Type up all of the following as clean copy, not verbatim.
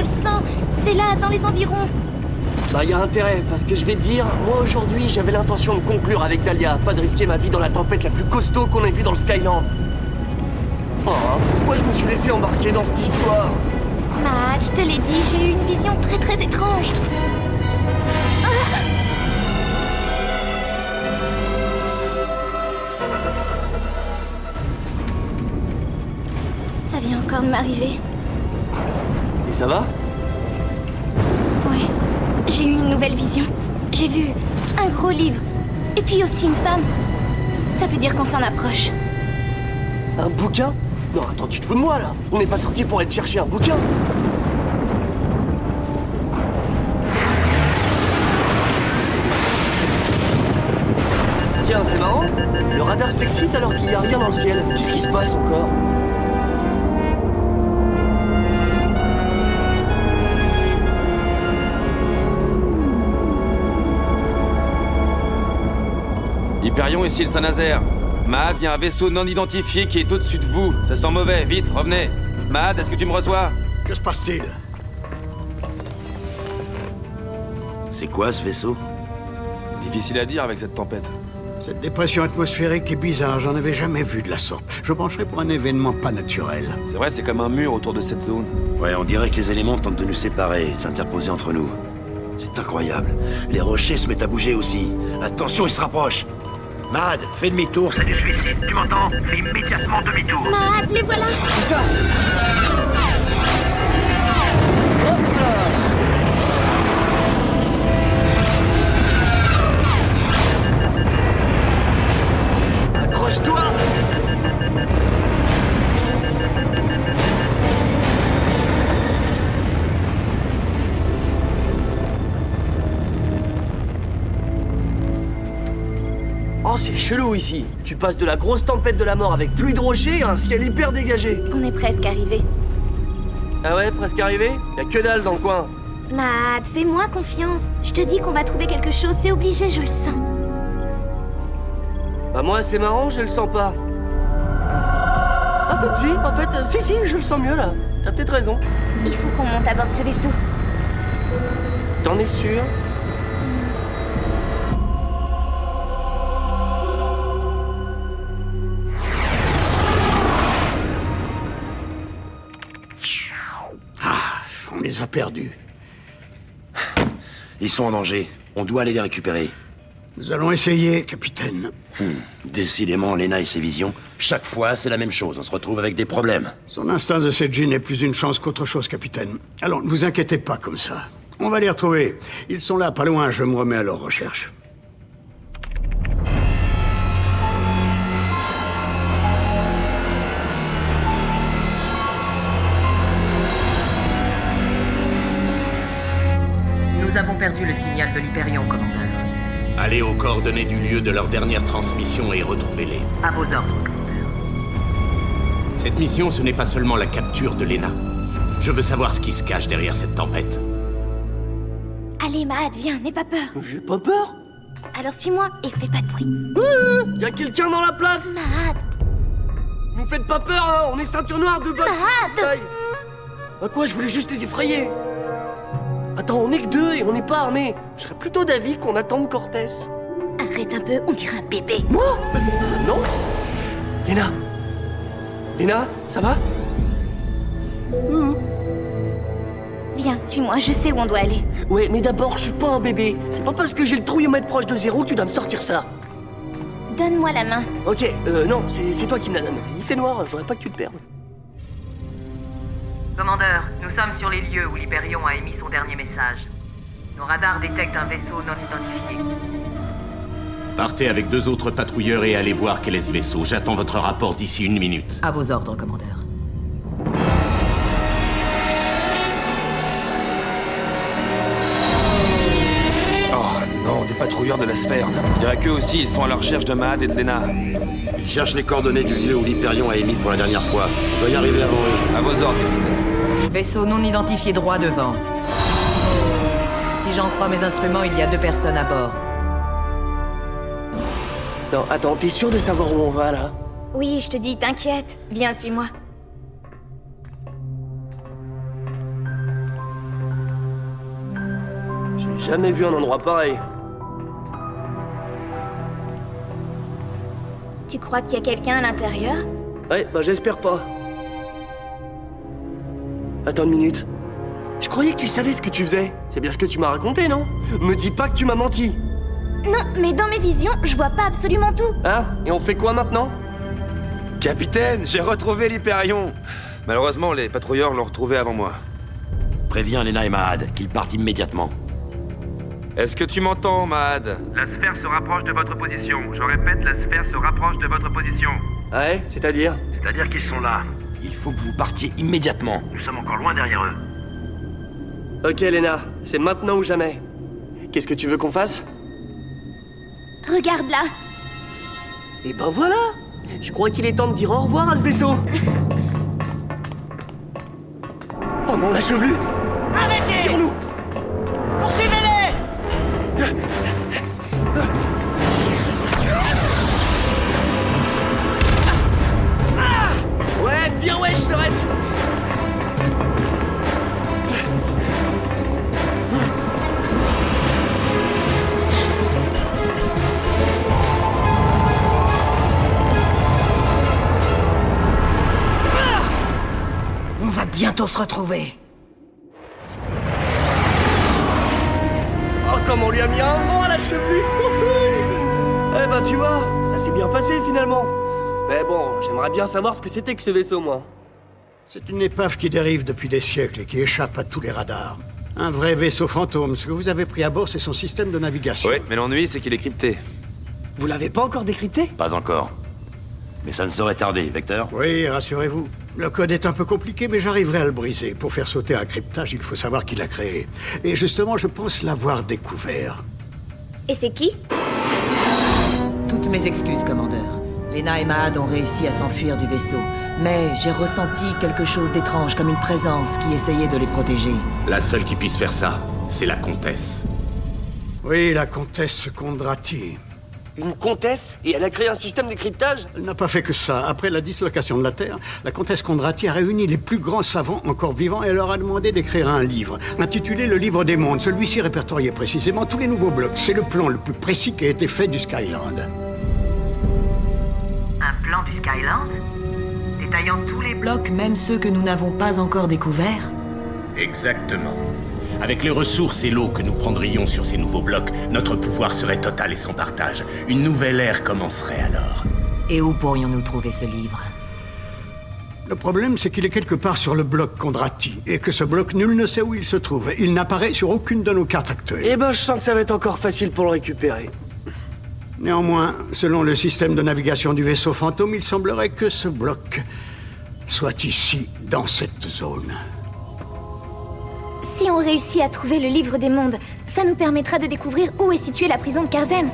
le sens. C'est là, dans les environs. Bah y a intérêt, parce que je vais te dire, moi aujourd'hui j'avais l'intention de conclure avec Dahlia, pas de risquer ma vie dans la tempête la plus costaud qu'on ait vue dans le Skyland. Oh, pourquoi je me suis laissé embarquer dans cette histoire? Matt, je te l'ai dit, j'ai eu une vision très très étrange. Ça vient encore de m'arriver. Et ça va? Ouais, j'ai eu une nouvelle vision. J'ai vu un gros livre, et puis aussi une femme. Ça veut dire qu'on s'en approche. Un bouquin? Non, attends, tu te fous de moi là? On n'est pas sorti pour aller te chercher un bouquin? Tiens, c'est marrant. Le radar s'excite alors qu'il n'y a rien dans le ciel. Qu'est-ce qui se passe encore? Hyperion, ici le Saint-Nazaire. Mahad, il y a un vaisseau non identifié qui est au-dessus de vous. Ça sent mauvais, vite, revenez. Mahad, est-ce que tu me reçois? Que se passe-t-il? C'est quoi ce vaisseau? Difficile à dire avec cette tempête. Cette dépression atmosphérique est bizarre, j'en avais jamais vu de la sorte. Je pencherais pour un événement pas naturel. C'est vrai, c'est comme un mur autour de cette zone. Ouais, on dirait que les éléments tentent de nous séparer, de s'interposer entre nous. C'est incroyable. Les rochers se mettent à bouger aussi. Attention, ils se rapprochent. Mahad, fais demi-tour, c'est du suicide, tu m'entends? Fais immédiatement demi-tour. Matt, les voilà. Où ça? Accroche-toi! Oh, c'est chelou ici. Tu passes de la grosse tempête de la mort avec pluie de rochers à un ciel hyper dégagé. On est presque arrivé. Ah ouais, presque arrivé? Y'a que dalle dans le coin. Matt, fais-moi confiance. Je te dis qu'on va trouver quelque chose, c'est obligé, je le sens. Bah moi, c'est marrant, je le sens pas. Ah, si, en fait, si, je le sens mieux là. T'as peut-être raison. Il faut qu'on monte à bord de ce vaisseau. T'en es sûr? On les a perdus. Ils sont en danger. On doit aller les récupérer. Nous allons essayer, capitaine. Décidément, Lena et ses visions, chaque fois, c'est la même chose. On se retrouve avec des problèmes. Son instinct de cette Jean est plus une chance qu'autre chose, capitaine. Alors, ne vous inquiétez pas comme ça. On va les retrouver. Ils sont là, pas loin, je me remets à leur recherche. Nous avons perdu le signal de l'Hyperion, commandeur. Allez aux coordonnées du lieu de leur dernière transmission et retrouvez-les. À vos ordres, commandeur. Cette mission, ce n'est pas seulement la capture de Lena. Je veux savoir ce qui se cache derrière cette tempête. Allez, Matt, viens, n'aie pas peur. J'ai pas peur. Alors suis-moi et fais pas de bruit. Y'a quelqu'un dans la place. Matt, Nous faites pas peur, hein. On est ceinture noire de boxe. Matt. À quoi? Je voulais juste les effrayer. Attends, on est que deux et on n'est pas armés. Je serais plutôt d'avis qu'on attende Cortés. Arrête un peu, on dirait un bébé. Moi? Non. Lena? Lena, ça va? Viens, suis-moi, je sais où on doit aller. Ouais, mais d'abord, je suis pas un bébé. C'est pas parce que j'ai le trouillomètre proche de zéro que tu dois me sortir ça. Donne-moi la main. Ok, non, c'est toi qui me la donne. Il fait noir, je voudrais pas que tu te perdes. Commandeur, nous sommes sur les lieux où l'Hyperion a émis son dernier message. Nos radars détectent un vaisseau non identifié. Partez avec 2 autres patrouilleurs et allez voir quel est ce vaisseau. J'attends votre rapport d'ici 1 minute. À vos ordres, commandeur. Oh non, des patrouilleurs de la sphère. On dirait qu'eux aussi, ils sont à la recherche de Mahad et de Lena. Ils cherchent les coordonnées du lieu où l'Hyperion a émis pour la dernière fois. On doit y arriver avant eux. À vos ordres, capitaine. Vaisseau non identifié droit devant. Si j'en crois mes instruments, il y a 2 personnes à bord. Non, attends, t'es sûr de savoir où on va, là? Oui, je te dis, t'inquiète. Viens, suis-moi. Jamais vu un endroit pareil. Tu crois qu'il y a quelqu'un à l'intérieur? Ouais, bah j'espère pas. Attends une minute. Je croyais que tu savais ce que tu faisais. C'est bien ce que tu m'as raconté, non? Me dis pas que tu m'as menti. Non, mais dans mes visions, je vois pas absolument tout. Hein? Et on fait quoi maintenant? Capitaine, j'ai retrouvé l'Hyperion. Malheureusement, les patrouilleurs l'ont retrouvé avant moi. Préviens Lena et Mahad qu'ils partent immédiatement. Est-ce que tu m'entends, Mahad? La sphère se rapproche de votre position. Je répète, la sphère se rapproche de votre position. Ouais, c'est-à-dire? C'est-à-dire qu'ils sont là. Il faut que vous partiez immédiatement. Nous sommes encore loin derrière eux. Ok, Lena, c'est maintenant ou jamais. Qu'est-ce que tu veux qu'on fasse? Regarde là. Et ben voilà! Je crois qu'il est temps de dire au revoir à ce vaisseau! Oh non, la chevelue! Arrêtez! Tire-nous! Poursuivez-les! Ouais, bien ouais, je serais. On va bientôt se retrouver. Oh, comme on lui a mis un vent à la chevelue! Eh ben, tu vois, ça s'est bien passé finalement. Mais bon, j'aimerais bien savoir ce que c'était que ce vaisseau, moi. C'est une épave qui dérive depuis des siècles et qui échappe à tous les radars. Un vrai vaisseau fantôme. Ce que vous avez pris à bord, c'est son système de navigation. Oui, mais l'ennui, c'est qu'il est crypté. Vous l'avez pas encore décrypté? Pas encore. Mais ça ne saurait tarder, Vecteur. Oui, rassurez-vous. Le code est un peu compliqué, mais j'arriverai à le briser. Pour faire sauter un cryptage, il faut savoir qui l'a créé. Et justement, je pense l'avoir découvert. Et c'est qui? Toutes mes excuses, commandeur. Lena et Mahad ont réussi à s'enfuir du vaisseau. Mais j'ai ressenti quelque chose d'étrange, comme une présence qui essayait de les protéger. La seule qui puisse faire ça, c'est la comtesse. Oui, la comtesse Kondrati. Une comtesse? Et elle a créé un système de cryptage? Elle n'a pas fait que ça. Après la dislocation de la Terre, la comtesse Kondrati a réuni les plus grands savants encore vivants et leur a demandé d'écrire un livre, intitulé Le Livre des Mondes. Celui-ci répertoriait précisément tous les nouveaux blocs. C'est le plan le plus précis qui a été fait du Skyland. Un plan du Skyland? Détaillant tous les blocs? Blocs, même ceux que nous n'avons pas encore découverts. Exactement. Avec les ressources et l'eau que nous prendrions sur ces nouveaux blocs, notre pouvoir serait total et sans partage. Une nouvelle ère commencerait alors. Et où pourrions-nous trouver ce livre? Le problème, c'est qu'il est quelque part sur le bloc Kondrati, et que ce bloc, nul ne sait où il se trouve. Il n'apparaît sur aucune de nos cartes actuelles. Eh ben, je sens que ça va être encore facile pour le récupérer. Néanmoins, selon le système de navigation du vaisseau fantôme, il semblerait que ce bloc soit ici, dans cette zone. Si on réussit à trouver le livre des mondes, ça nous permettra de découvrir où est située la prison de Karzem.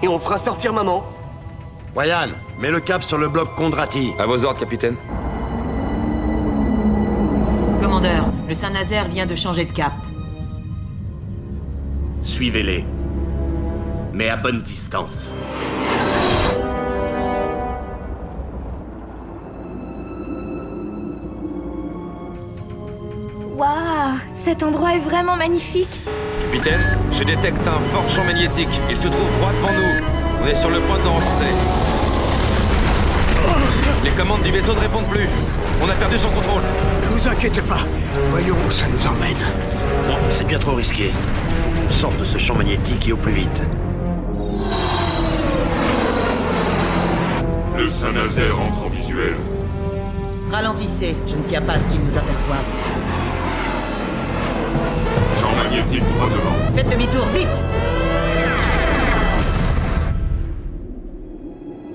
Et on fera sortir maman. Ryan, mets le cap sur le bloc Kondrati. À vos ordres, capitaine. Commandeur, le Saint-Nazaire vient de changer de cap. Suivez-les. Mais à bonne distance. Waouh, cet endroit est vraiment magnifique. Capitaine, je détecte un fort champ magnétique. Il se trouve droit devant nous. On est sur le point de le rencontrer. Les commandes du vaisseau ne répondent plus. On a perdu son contrôle. Ne vous inquiétez pas. Voyons où ça nous emmène. Non, c'est bien trop risqué. Il faut qu'on sorte de ce champ magnétique et au plus vite. Le Saint-Nazaire entre en visuel. Ralentissez, je ne tiens pas à ce qu'ils nous aperçoivent. Champ magnétique droit devant. Faites demi-tour, vite!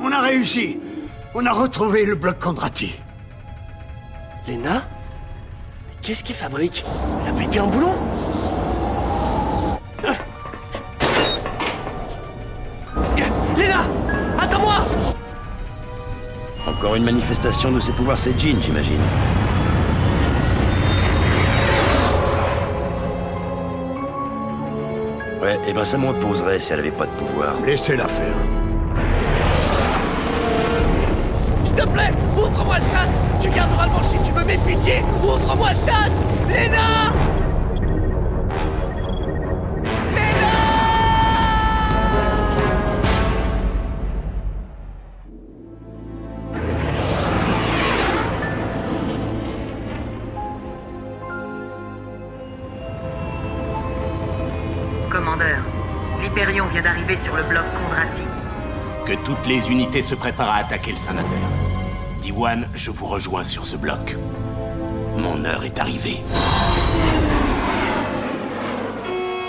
On a réussi. On a retrouvé le bloc Kondrati. Lena? Mais qu'est-ce qu'il fabrique? Elle a pété un boulon? Lena! Attends-moi! Encore une manifestation de ses pouvoirs Seijin, j'imagine. Ouais, et ben ça me reposerait si elle avait pas de pouvoir. Laissez-la faire. S'il te plaît, ouvre-moi le sas! Tu garderas le manche si tu veux, mais pitié! Ouvre-moi le sas! Lena! L'Hyperion vient d'arriver sur le bloc Kondrati. Que toutes les unités se préparent à attaquer le Saint-Nazaire. Diwan, je vous rejoins sur ce bloc. Mon heure est arrivée.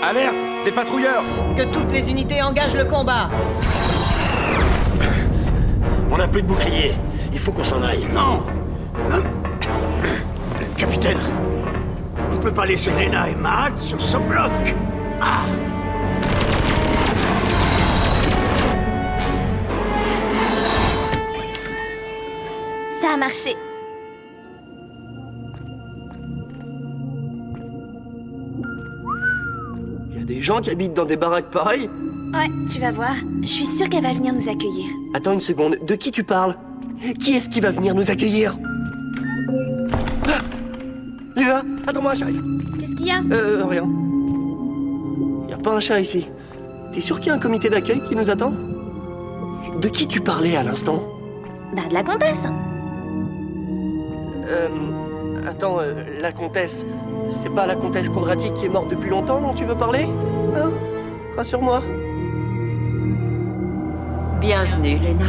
Alerte! Des patrouilleurs! Que toutes les unités engagent le combat. On n'a plus de bouclier. Il faut qu'on s'en aille. Non. Capitaine, on ne peut pas laisser Lena et Mahad sur ce bloc. Ah. Ça a marché. Il y a des gens qui habitent dans des baraques pareilles? Ouais, tu vas voir. Je suis sûre qu'elle va venir nous accueillir. Attends une seconde, de qui tu parles? Qui est-ce qui va venir nous accueillir? Ah Lila, attends-moi, j'arrive. Qu'est-ce qu'il y a? Rien. Y a pas un chat ici. T'es sûr qu'il y a un comité d'accueil qui nous attend? De qui tu parlais à l'instant? Bah, de la comtesse. Attends, la comtesse... C'est pas la comtesse Kondrati qui est morte depuis longtemps dont tu veux parler? Hein? Rassure-moi. Bienvenue, Lena.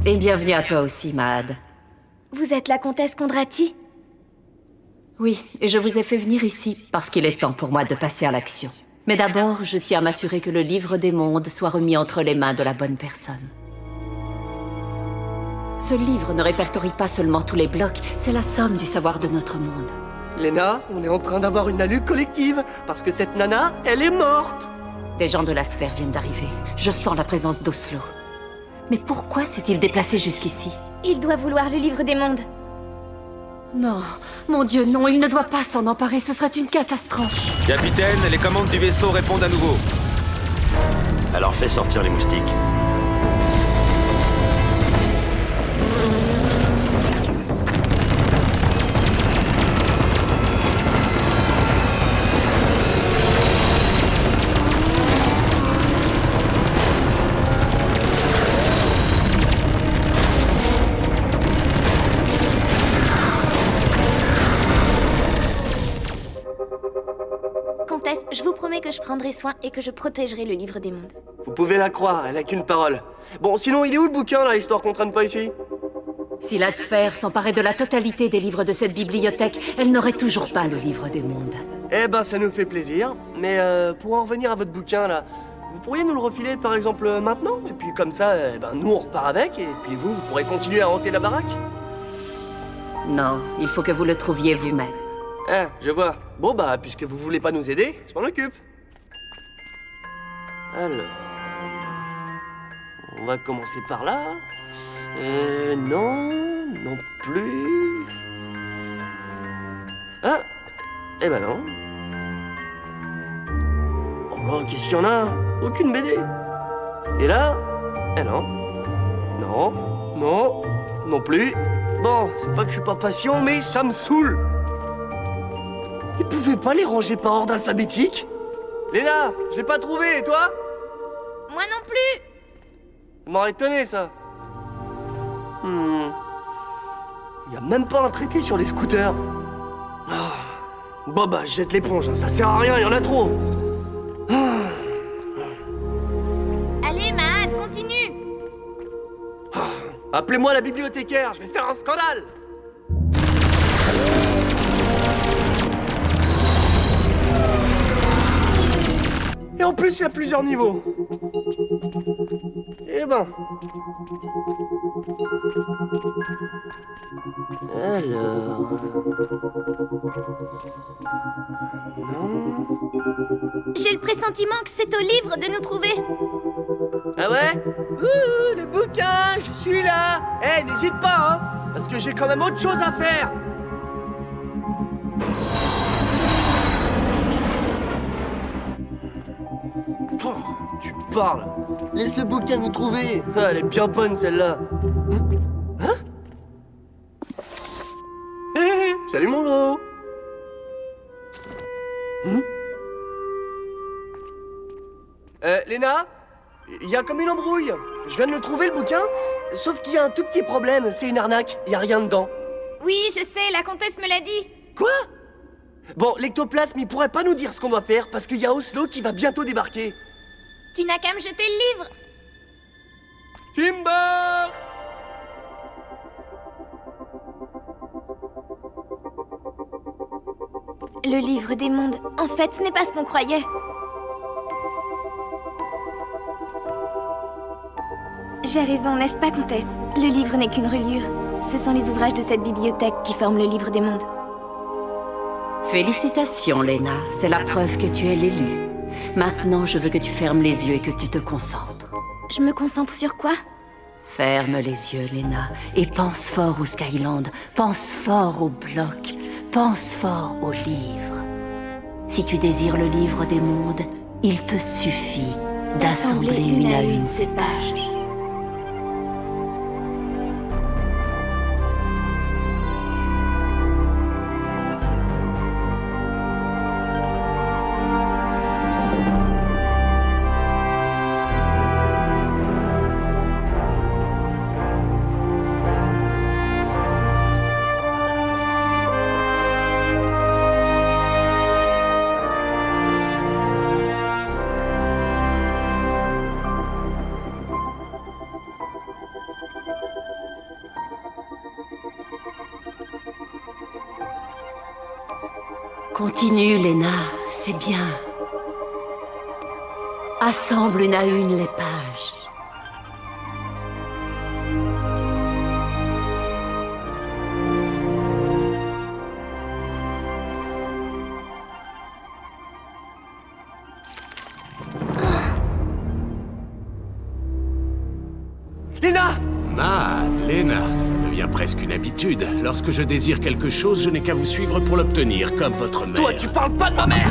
Et bienvenue à toi aussi, Mahad. Vous êtes la comtesse Kondrati? Oui, et je vous ai fait venir ici parce qu'il est temps pour moi de passer à l'action. Mais d'abord, je tiens à m'assurer que le livre des mondes soit remis entre les mains de la bonne personne. Ce livre ne répertorie pas seulement tous les blocs, c'est la somme du savoir de notre monde. Lena, on est en train d'avoir une halu collective, parce que cette nana, elle est morte! Des gens de la sphère viennent d'arriver. Je sens la présence d'Oslo. Mais pourquoi s'est-il déplacé jusqu'ici? Il doit vouloir le livre des mondes. Non, mon Dieu, non, il ne doit pas s'en emparer, ce serait une catastrophe. Capitaine, les commandes du vaisseau répondent à nouveau. Alors fais sortir les moustiques. Comtesse, je vous promets que je prendrai soin et que je protégerai le livre des mondes. Vous pouvez la croire, elle a qu'une parole. Bon, sinon, il est où le bouquin, là, histoire qu'on traîne pas ici? Si la sphère s'emparait de la totalité des livres de cette bibliothèque, elle n'aurait toujours pas le livre des mondes. Eh ben, ça nous fait plaisir. Mais pour en revenir à votre bouquin, là, vous pourriez nous le refiler, par exemple, maintenant? Et puis comme ça, nous, on repart avec, et puis vous pourrez continuer à hanter la baraque? Non, il faut que vous le trouviez vous-même. Ah, je vois. Bon, bah, puisque vous voulez pas nous aider, je m'en occupe. Alors... On va commencer par là. Non, non plus... Ah, eh ben non. Oh là, qu'est-ce qu'il y en a? Aucune BD. Et là? Eh non. Non, non, non plus. Bon, c'est pas que je suis pas patient, mais ça me saoule. Ils pouvaient pas les ranger par ordre alphabétique? Léna, je l'ai pas trouvé, et toi? Moi non plus. Ça m'aurait étonné, ça. Y a même pas un traité sur les scooters. Bon bah, je jette l'éponge, hein. Ça sert à rien, y en a trop. Allez, Mahad, continue. Appelez-moi la bibliothécaire, je vais faire un scandale. Et en plus, il y a plusieurs niveaux. Eh ben... Alors... Non... J'ai le pressentiment que c'est au livre de nous trouver. Ah ouais? Ouh, le bouquin, je suis là. Eh, n'hésite pas, hein, parce que j'ai quand même autre chose à faire. Oh, tu parles. Laisse le bouquin nous trouver. Ah, elle est bien bonne, celle-là. Hein? Hé, salut mon gros. Léna? Il y a comme une embrouille. Je viens de le trouver, le bouquin. Sauf qu'il y a un tout petit problème, c'est une arnaque. Il y a rien dedans. Oui, je sais, la comtesse me l'a dit. Quoi? Bon, l'ectoplasme, il pourrait pas nous dire ce qu'on doit faire parce qu'il y a Oslo qui va bientôt débarquer. Tu n'as qu'à me jeter le livre. Timber! Le livre des mondes. En fait, ce n'est pas ce qu'on croyait. J'ai raison, n'est-ce pas, comtesse? Le livre n'est qu'une reliure. Ce sont les ouvrages de cette bibliothèque qui forment le livre des mondes. Félicitations, Lena. C'est la preuve que tu es l'élu. Maintenant, je veux que tu fermes les yeux et que tu te concentres. Je me concentre sur quoi? Ferme les yeux, Lena, et pense fort au Skyland. Pense fort au bloc. Pense fort au livre. Si tu désires le livre des mondes, il te suffit d'assembler une à une ces pages. Continue, Lena, c'est bien. Assemble une à une les pages. Lena! Lena, ça devient presque une habitude. Lorsque je désire quelque chose, je n'ai qu'à vous suivre pour l'obtenir, comme votre mère. Toi, tu parles pas de ma mère!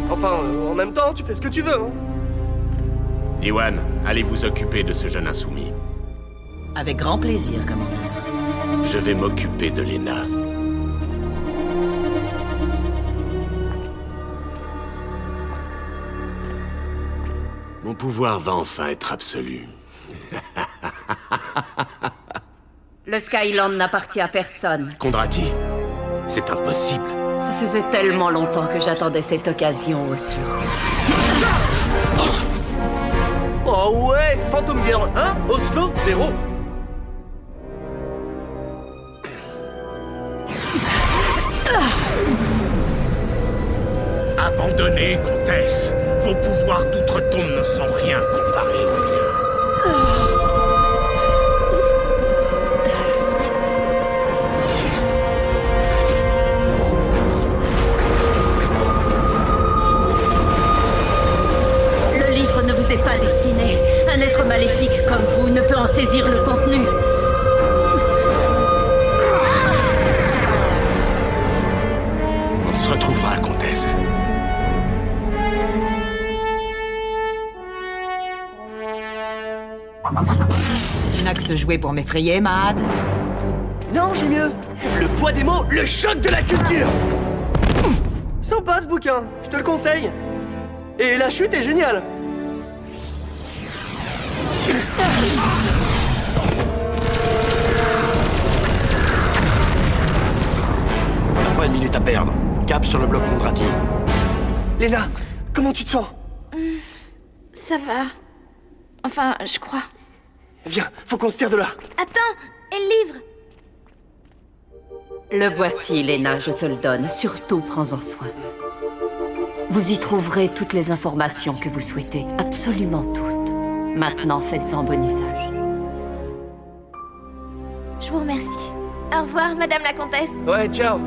En même temps, tu fais ce que tu veux, hein. Diwan, allez vous occuper de ce jeune insoumis. Avec grand plaisir, commandeur. Je vais m'occuper de Lena. Mon pouvoir va enfin être absolu. Le Skyland n'appartient à personne. Kondrati, c'est impossible. Ça faisait tellement longtemps que j'attendais cette occasion, Oslo. Oh ouais, Phantom Girl 1, Oslo 0. Abandonnez, comtesse. Vos pouvoirs d'outre-tombe ne sont rien comparés aux miens. Le livre ne vous est pas destiné. Un être maléfique comme vous ne peut en saisir le contenu. On se retrouvera, comtesse. Tu n'as que ce jouet pour m'effrayer, Mahad? Non, j'ai mieux. Le poids des mots, le choc de la culture. Sympa ce bouquin, je te le conseille. Et la chute est géniale. On n'a pas une minute à perdre. Cap sur le bloc Kondrati. Lena, comment tu te sens? Ça va. Enfin, je crois. Viens, faut qu'on se tire de là. Attends, et le livre? Le voici, Lena, je te le donne. Surtout, prends-en soin. Vous y trouverez toutes les informations que vous souhaitez. Absolument toutes. Maintenant, faites-en bon usage. Je vous remercie. Au revoir, Madame la Comtesse. Ouais, ciao.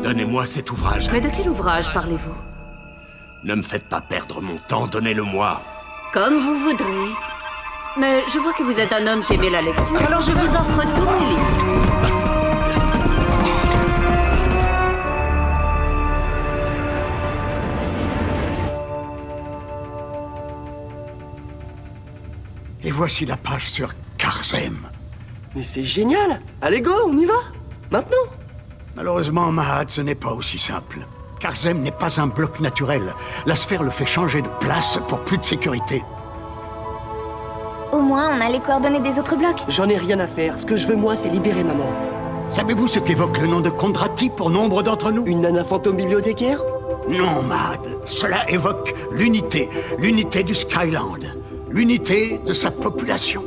Donnez-moi cet ouvrage. Mais de quel ouvrage parlez-vous? Ne me faites pas perdre mon temps, donnez-le-moi. Comme vous voudrez. Mais je vois que vous êtes un homme qui aimait la lecture, alors je vous offre tous mes livres. Et voici la page sur Karzem. Mais c'est génial. Allez, go, on y va. Maintenant. Malheureusement, Mahad, ce n'est pas aussi simple. Karzem n'est pas un bloc naturel. La sphère le fait changer de place pour plus de sécurité. Au moins, on a les coordonnées des autres blocs. J'en ai rien à faire. Ce que je veux, moi, c'est libérer maman. Savez-vous ce qu'évoque le nom de Kondrati pour nombre d'entre nous? Une nana fantôme bibliothécaire? Non, Mad. Cela évoque l'unité. L'unité du Skyland. L'unité de sa population.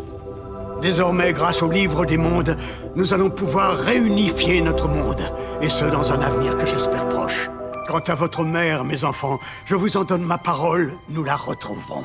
Désormais, grâce au livre des mondes, nous allons pouvoir réunifier notre monde. Et ce, dans un avenir que j'espère proche. Quant à votre mère, mes enfants, je vous en donne ma parole, nous la retrouverons.